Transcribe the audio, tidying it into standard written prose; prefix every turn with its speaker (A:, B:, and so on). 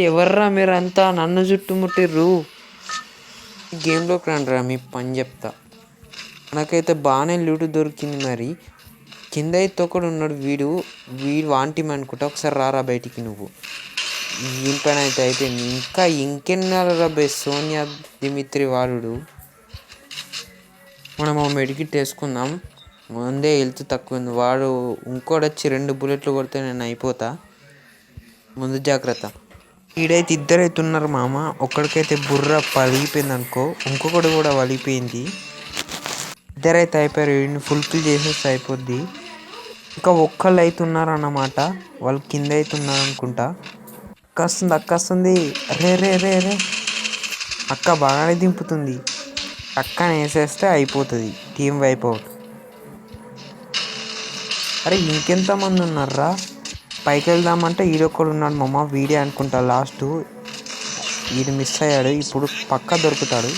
A: ఎవర్రా మీరంతా నన్ను చుట్టుముట్టిర్రు? గేమ్లోకి రండిరా, మీ పని చెప్తా. మనకైతే బాగానే లూటు దొరికింది. మరి కింద అయితే ఒకడు ఉన్నాడు, వీడు వాంటిమ్ అనుకుంటా. ఒకసారి రారా బయటికి. నువ్వు దీని పైన అయితే అయిపోయింది. ఇంకెన్నారా బే సోనియా దిమిత్రి వాడు. మనం ఆ మెడికిట్ వేసుకుందాం. ముందే హెల్త్ తక్కువ ఉంది. వాడు ఇంకోటి వచ్చి 2 బుల్లెట్లు కొడితే నేను అయిపోతా. ముందు జాగ్రత్త. ఈడైతే ఇద్దరైతే ఉన్నారు మామ. ఒక్కడికైతే బుర్ర పలిగిపోయింది అనుకో, ఇంకొకటి కూడా వలిగిపోయింది. ఇద్దరైతే అయిపోయారు. వీడిని ఫుల్ఫిల్ చేసేస్తే అయిపోద్ది. ఇంకా ఒక్కళ్ళు అయితే ఉన్నారన్నమాట. వాళ్ళు కింద అయితే ఉన్నారనుకుంటా. అక్క వస్తుంది. రే రే రే రే అక్క బాగానే దింపుతుంది. అక్కని వేసేస్తే అయిపోతుంది. Team wipe out. అరే ఇంకెంతమంది ఉన్నారా? పైకి వెళ్దామంటే ఈడొక్కడు ఉన్నాడు మామ. వీడే అనుకుంటా లాస్ట్. వీడు మిస్ అయ్యాడు. ఇప్పుడు పక్కా దొరుకుతాడు.